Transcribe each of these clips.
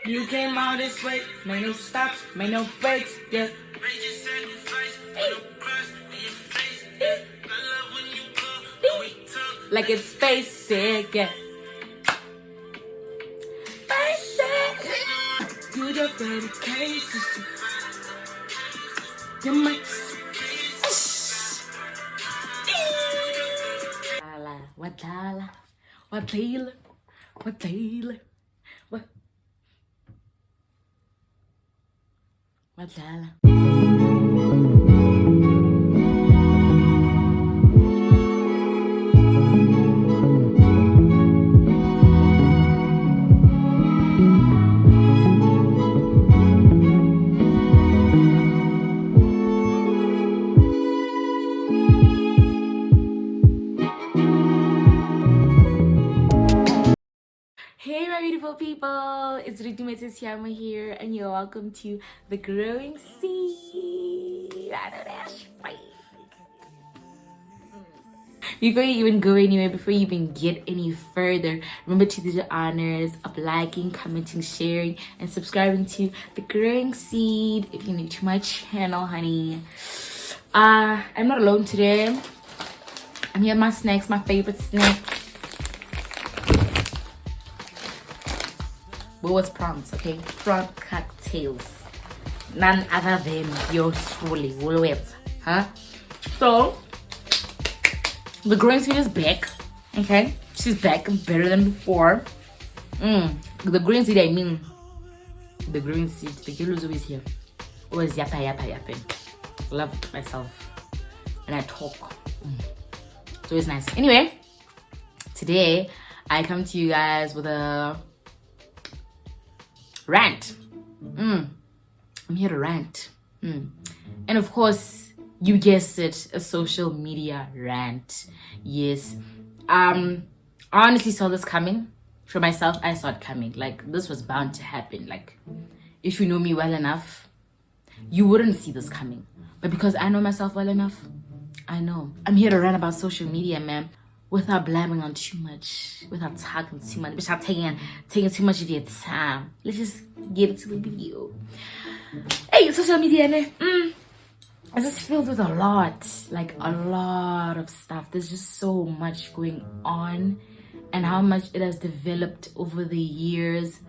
You came all this way, made no stops, made no breaks, yeah. Like it's basic, yeah. Basic. You just dedicated. You might. What Taylor? What Taylor? What Taylor? What Taylor? Hey my beautiful people, it's Mrs. Yama here and you're welcome to The Growing Seed. I know that's right. Before you even go anywhere, before you even get any further, remember to do the honors of liking, commenting, sharing, and subscribing to The Growing Seed if you're new to my channel, honey. I'm not alone today. I'm here with my snacks, my favorite snacks. What was prawns, okay? Prawn cocktails. None other than your truly Woolworths, huh? So, the growing seed is back, okay? She's back, better than before. The growing seed, I mean, the growing seed. The girl who's always here. Always yapping. Love myself. And I talk. It's always nice. Anyway, today, I come to you guys with a rant. I'm here to rant. And of course, you guessed it, a social media rant. Yes. I honestly saw this coming. For myself, I saw it coming. Like, this was bound to happen. Like, if you know me well enough, you wouldn't see this coming. But because I know myself well enough, I know. I'm here to rant about social media, man. Without blabbing on too much, without talking too much, without taking too much of your time. Let's just get into the video. Hey, social media, it's just filled with a lot of stuff. There's just so much going on, and how much it has developed over the years.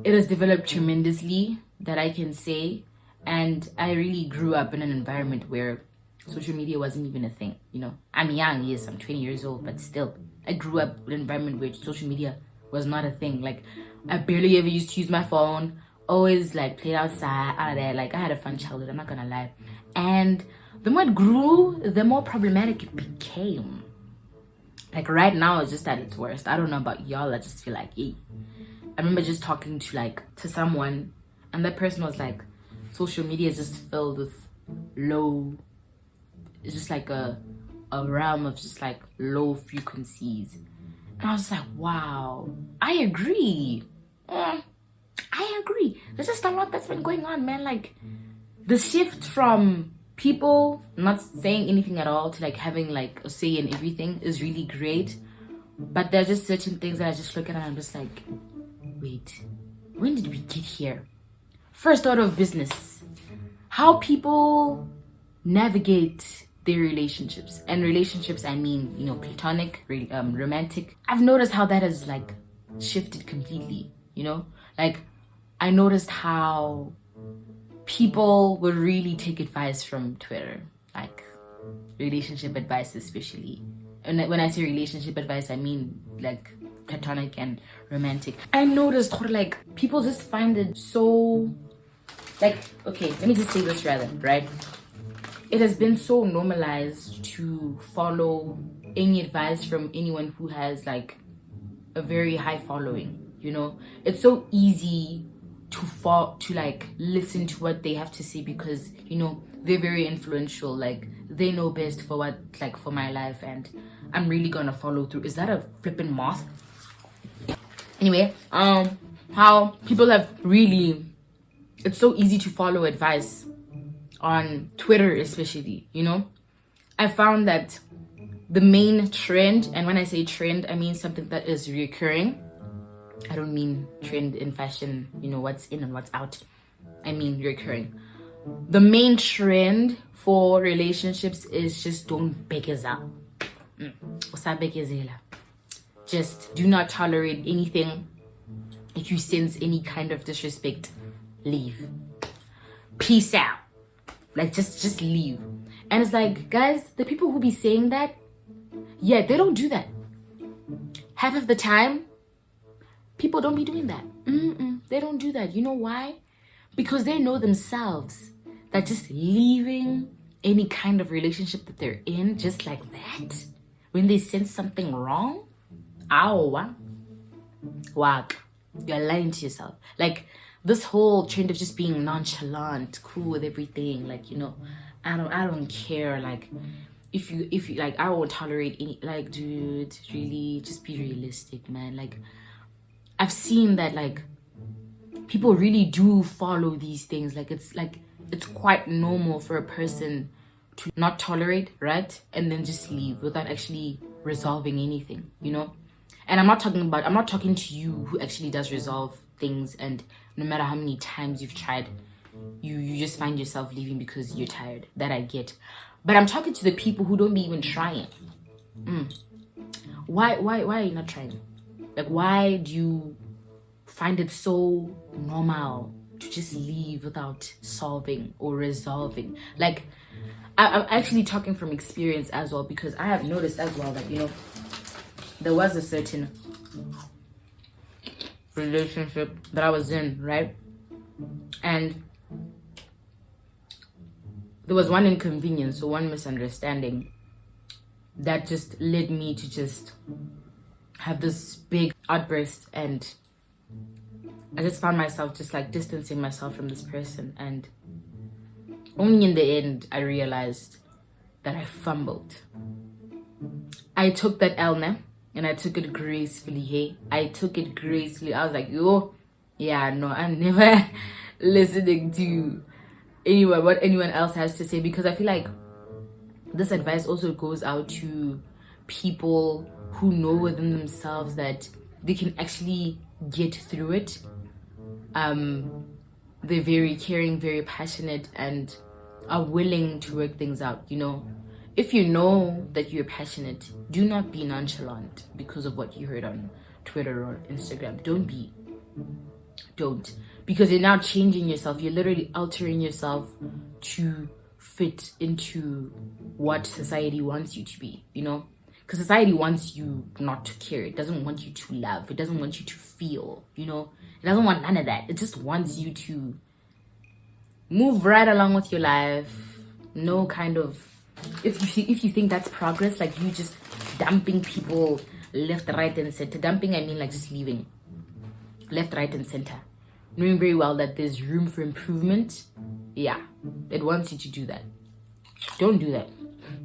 It has developed tremendously, that I can say. And I really grew up in an environment where social media wasn't even a thing, you know. I'm young, yes, I'm 20 years old, but still, I grew up in an environment where social media was not a thing. Like, I barely ever used to use my phone. Always, like, played outside, out there. Like, I had a fun childhood, I'm not gonna lie. And the more it grew, the more problematic it became. Like, right now, it's just at its worst. I don't know about y'all, I just feel like, I remember just talking to someone, and that person was like, social media is just filled with it's just like a realm of just like low frequencies. And I was like, wow, I agree. I agree. There's just a lot that's been going on, man. Like, the shift from people not saying anything at all to like having like a say in everything is really great. But there are just certain things that I just look at and I'm just like, wait, when did we get here? First order of business, how people navigate their relationships. And relationships, I mean, you know, platonic, romantic. I've noticed how that has like shifted completely, you know. Like, I noticed how people would really take advice from Twitter, like relationship advice especially. And when I say relationship advice, I mean like platonic and romantic. I noticed how like people just find it so like, okay, let me just say this rather, right? It has been so normalized to follow any advice from anyone who has like a very high following, you know. It's so easy to like listen to what they have to say because, you know, they're very influential. Like, they know best for what, like, for my life, and I'm really gonna follow through. Is that a flippin' moth? Anyway, how people have really, it's so easy to follow advice on Twitter especially, you know. I found that the main trend, and when I say trend, I mean something that is recurring, I don't mean trend in fashion, what's in and what's out. I mean recurring. The main trend for relationships is just don't bekezela. Just do not tolerate anything. If you sense any kind of disrespect, leave. Peace out. Like just leave. And it's like, guys, the people who be saying that, yeah, they don't do that. Half of the time, people don't be doing that. They don't do that. You know why? Because they know themselves that just leaving any kind of relationship that they're in just like that, when they sense something wrong, whack, you're lying to yourself. Like this whole trend of just being nonchalant, cool with everything, like, I don't care. Like if you like, I won't tolerate any, like, dude, really just be realistic, man. Like I've seen that, like, people really do follow these things. Like it's quite normal for a person to not tolerate, right? And then just leave without actually resolving anything, And I'm not talking to you who actually does resolve things, and no matter how many times you've tried, you just find yourself leaving because you're tired. That I get. But I'm talking to the people who don't be even trying. Why are you not trying? Like, why do you find it so normal to just leave without solving or resolving? Like, I'm actually talking from experience as well, because I have noticed as well that, there was a certain relationship that I was in, right? And there was one inconvenience or one misunderstanding that just led me to just have this big outburst, and I just found myself just like distancing myself from this person. And only in the end I realized that I fumbled. I took that L now, and I took it gracefully. Hey, I took it gracefully. I was like, yo, yeah, no, I'm never listening to what anyone else has to say, because I feel like this advice also goes out to people who know within themselves that they can actually get through it. They're very caring, very passionate, and are willing to work things out. If you know that you're passionate, do not be nonchalant because of what you heard on Twitter or Instagram. Don't. Because you're now changing yourself. You're literally altering yourself to fit into what society wants you to be, Because society wants you not to care. It doesn't want you to love. It doesn't want you to feel, It doesn't want none of that. It just wants you to move right along with your life. No kind of... If you think that's progress, like you just dumping people left, right, and center. Dumping, I mean like just leaving left, right, and center. Knowing very well that there's room for improvement. Yeah, it wants you to do that. Don't do that.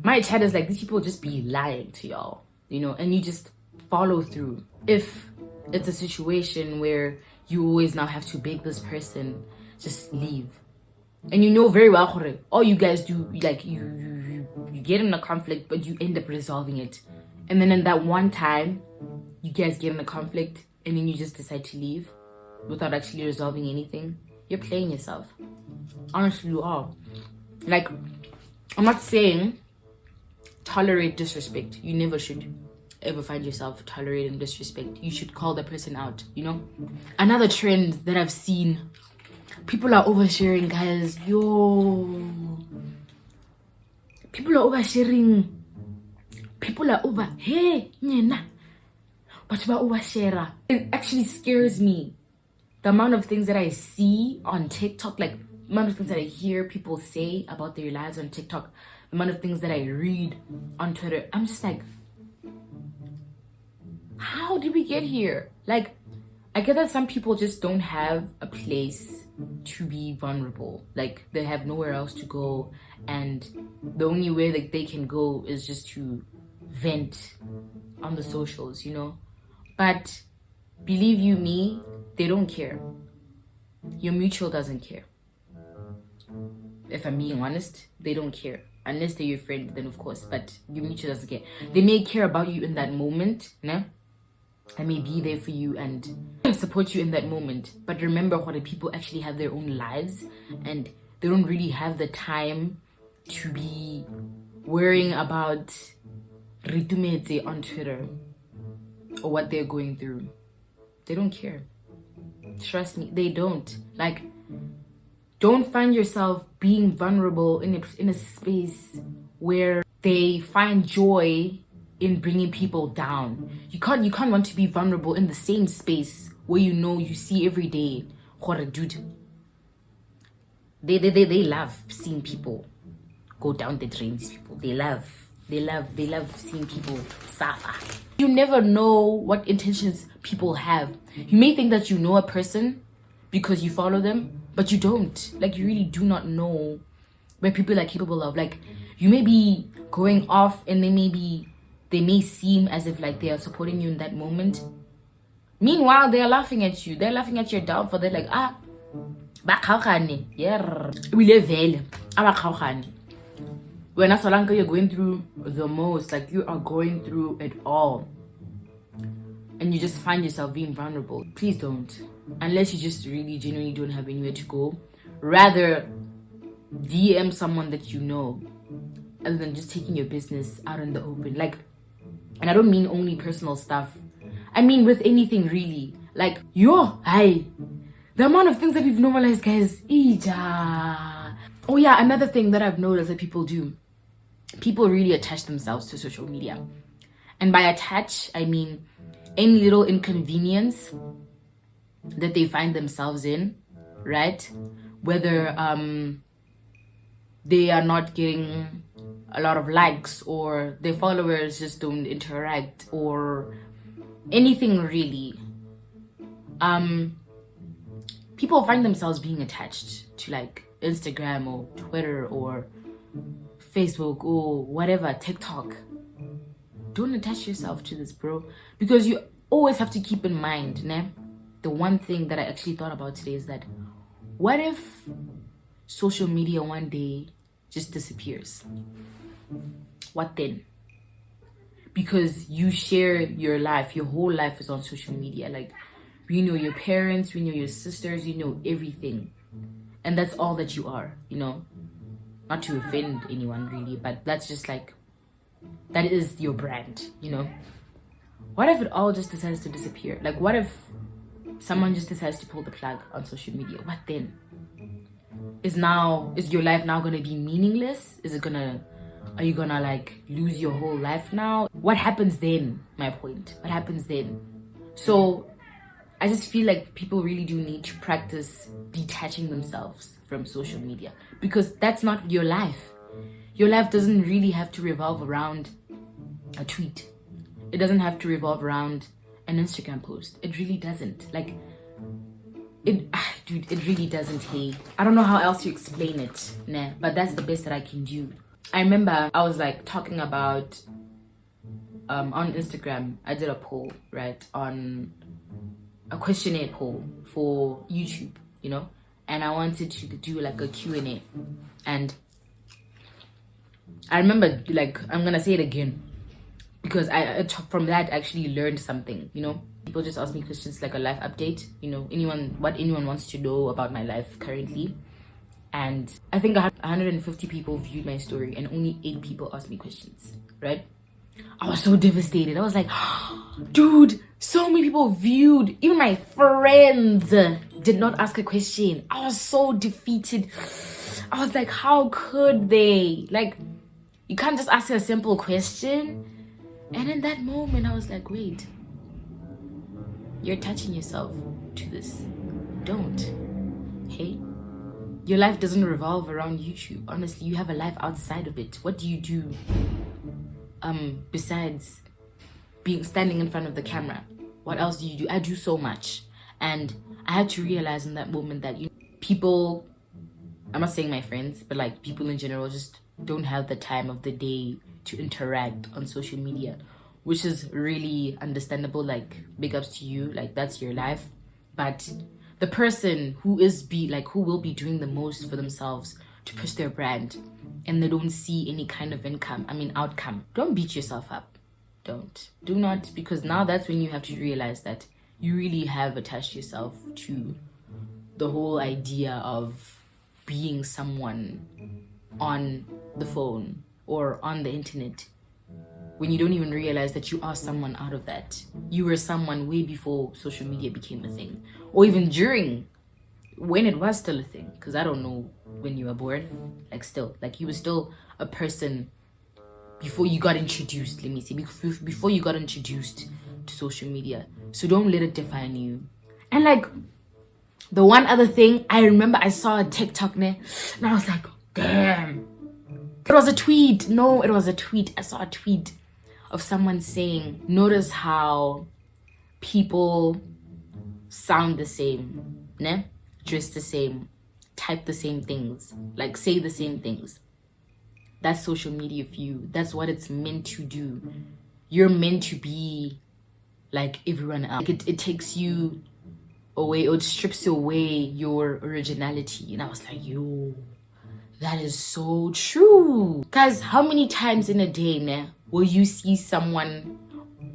My chat is like, these people just be lying to y'all, and you just follow through. If it's a situation where you always now have to beg this person, just leave. And you know very well, all you guys do, like, you get in a conflict, but you end up resolving it. And then in that one time, you guys get in a conflict, and then you just decide to leave without actually resolving anything. You're playing yourself. Honestly, you are. Like, I'm not saying tolerate disrespect. You never should ever find yourself tolerating disrespect. You should call the person out, Another trend that I've seen, people are oversharing, guys. People are oversharing. People are over. Hey, nyena. But overshare. It actually scares me. The amount of things that I see on TikTok, like the amount of things that I hear people say about their lives on TikTok, the amount of things that I read on Twitter, I'm just like, how did we get here? Like, I get that some people just don't have a place to be vulnerable. Like, they have nowhere else to go, and the only way that they can go is just to vent on the socials, But believe you me, they don't care. Your mutual doesn't care. If I'm being honest, they don't care. Unless they're your friend, then of course. But your mutual doesn't care. They may care about you in that moment, no? I may be there for you and support you in that moment. But remember, what people actually have their own lives and they don't really have the time to be worrying about ritumetse on Twitter or what they're going through. They don't care. Trust me, they don't. Like, don't find yourself being vulnerable in a space where they find joy in bringing people down. You can't want to be vulnerable in the same space where you see every day. Dude, they love seeing people go down the drain. These people, they love seeing people suffer. You never know what intentions people have. You may think that you know a person because you follow them, but you don't. Like, you really do not know where people are capable of. Like, you may be going off and they may seem as if like they are supporting you in that moment. Meanwhile, they are laughing at you. They're laughing at your downfall. They're like, yeah, we live well. When Asalanka, you're going through the most, like you are going through it all, and you just find yourself being vulnerable. Please don't, unless you just really genuinely don't have anywhere to go. Rather, DM someone that you know, other than just taking your business out in the open. Like, and I don't mean only personal stuff. I mean with anything really. Like, the amount of things that we've normalized, guys. Oh yeah, another thing that I've noticed that people do. People really attach themselves to social media. And by attach, I mean any little inconvenience that they find themselves in, right? Whether they are not getting a lot of likes, or their followers just don't interact, or anything really. People find themselves being attached to like Instagram or Twitter or Facebook or whatever, TikTok. Don't attach yourself to this, bro, because you always have to keep in mind, the one thing that I actually thought about today is that what if social media one day just disappears? What then? Because you share your life, your whole life is on social media. Like, we know your parents, we know your sisters, you know everything. And that's all that you are, Not to offend anyone really, but that's just like, that is your brand, What if it all just decides to disappear? Like, what if someone just decides to pull the plug on social media? What then? Is your life now gonna be meaningless? Are you gonna like lose your whole life now? What happens then? My point. What happens then? So I just feel like people really do need to practice detaching themselves from social media, because that's not your life. Your life doesn't really have to revolve around a tweet. It doesn't have to revolve around an Instagram post. It really doesn't. Like, it really doesn't. Hey, I don't know how else to explain it, but that's the best that I can do. I remember I was like talking about on Instagram, I did a poll, right, on a questionnaire poll for YouTube, and I wanted to do like a Q&A, and I remember, like, I'm gonna say it again because I from that actually learned something. People just ask me questions like a life update, what anyone wants to know about my life currently. And I think 150 people viewed my story and only 8 people asked me questions, right? I was so devastated. I was like, dude, so many people viewed. Even my friends did not ask a question. I was so defeated. I was like, how could they? Like, you can't just ask a simple question. And in that moment, I was like, wait, you're attaching yourself to this. Don't. Hey? Your life doesn't revolve around YouTube. Honestly, you have a life outside of it. What do you do besides standing in front of the camera? What else do you do? I do so much. And I had to realize in that moment that people, I'm not saying my friends, but like people in general just don't have the time of the day to interact on social media, which is really understandable. Like, big ups to you. Like, that's your life. But the person who will be doing the most for themselves to push their brand, and they don't see any kind of outcome, don't beat yourself up. Don't. Do not, because now that's when you have to realize that you really have attached yourself to the whole idea of being someone on the phone or on the internet, when you don't even realize that you are someone out of that. You were someone way before social media became a thing, or even during, when it was still a thing, because I don't know when you were born. Like, still, like, you were still a person before you got introduced, let me say, before you got introduced to social media. So don't let it define you. And like, the one other thing, I remember I saw a TikTok and I was like, damn. It was a tweet. No, it was a tweet. I saw a tweet of someone saying, notice how people sound the same, ne? Dress the same, type the same things, like say the same things. That's social media for you. That's what it's meant to do. You're meant to be like everyone else. Like it takes you away, or it strips away your originality. And I was like, yo, that is so true. Because how many times in a day now will you see someone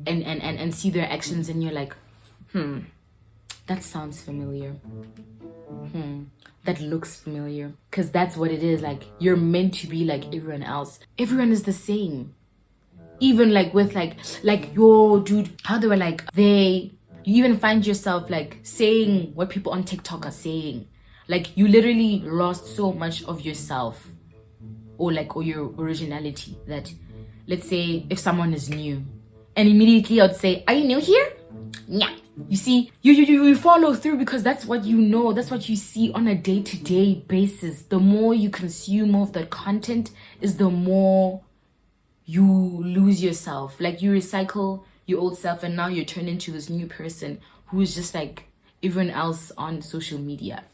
and see their actions and you're like, that sounds familiar. That looks familiar. Because that's what it is. Like, you're meant to be like everyone else. Everyone is the same. Even like with like yo, dude, how they were like, you even find yourself like saying what people on TikTok are saying. Like, you literally lost so much of yourself, or your originality, that, let's say if someone is new and immediately I'd say, are you new here? Yeah. You see, you follow through because that's what you know, that's what you see on a day-to-day basis. The more you consume of that content is the more you lose yourself. Like, you recycle your old self and now you're turned into this new person who is just like everyone else on social media,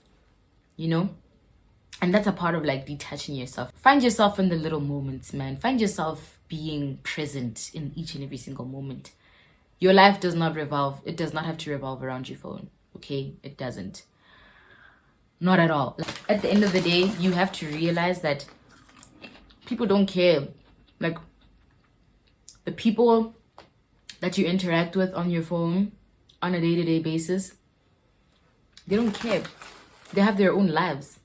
you know? And that's a part of like detaching yourself. Find yourself in the little moments, man. Find yourself being present in each and every single moment. Your life does not have to revolve around your phone, okay? It doesn't. Not at all. Like, at the end of the day, you have to realize that people don't care. Like, the people that you interact with on your phone on a day-to-day basis, they don't care. They have their own lives.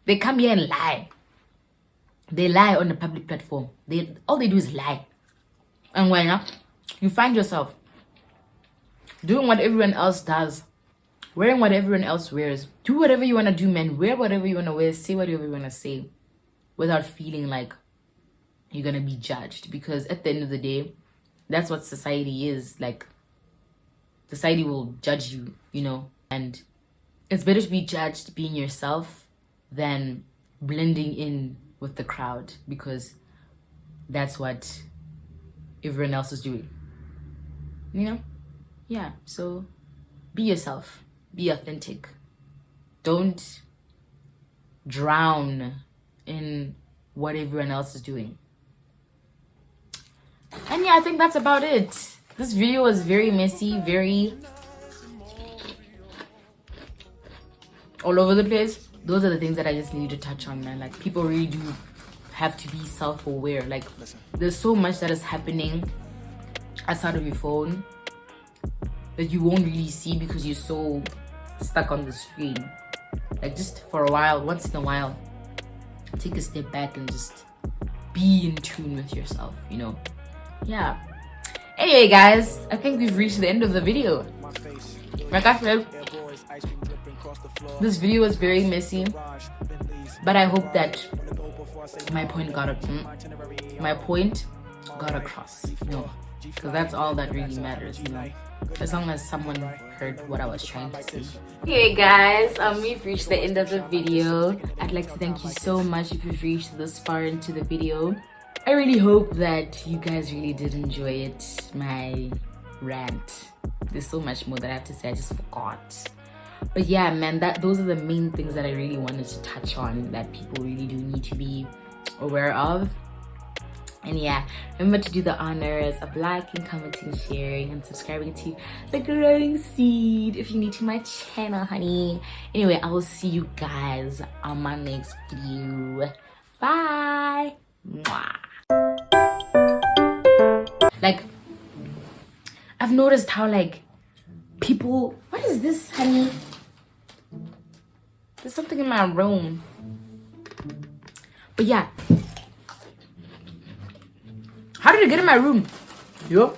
They come here and lie. They lie on a public platform. All they do is lie. And when you find yourself doing what everyone else does, wearing what everyone else wears, do whatever you want to do, man. Wear whatever you want to wear, say whatever you want to say, without feeling like you're going to be judged. Because at the end of the day, that's what society is. Like, society will judge you, you know. And it's better to be judged being yourself than blending in with the crowd, because that's what everyone else is doing, you know? Yeah, so be yourself, be authentic. Don't drown in what everyone else is doing. And yeah, I think that's about it. This video was very messy, very all over the place. Those are the things that I just needed to touch on, man. Like, people really do have to be self-aware. Like, there's so much that is happening outside of your phone that you won't really see because you're so stuck on the screen. Like, just for a while, once in a while, take a step back and just be in tune with yourself, you know? Yeah. Anyway, guys, I think we've reached the end of the video. Like I said, this video was very messy, but I hope that my point got across, you know, because that's all that really matters, you know, as long as someone heard what I was trying to say. Okay, guys, we've reached the end of the video. I'd like to thank you so much if you've reached this far into the video. I really hope that you guys really did enjoy it, my rant. There's so much more that I have to say, I just forgot. But yeah, man, those are the main things that I really wanted to touch on, that people really do need to be aware of. And yeah, remember to do the honors of liking, commenting, sharing, and subscribing to the growing seed if you're new to my channel, honey. Anyway, I will see you guys on my next video. Bye. Mwah. Like, I've noticed how like people, what is this, honey? There's something in my room. But yeah, how did it get in my room? Yup.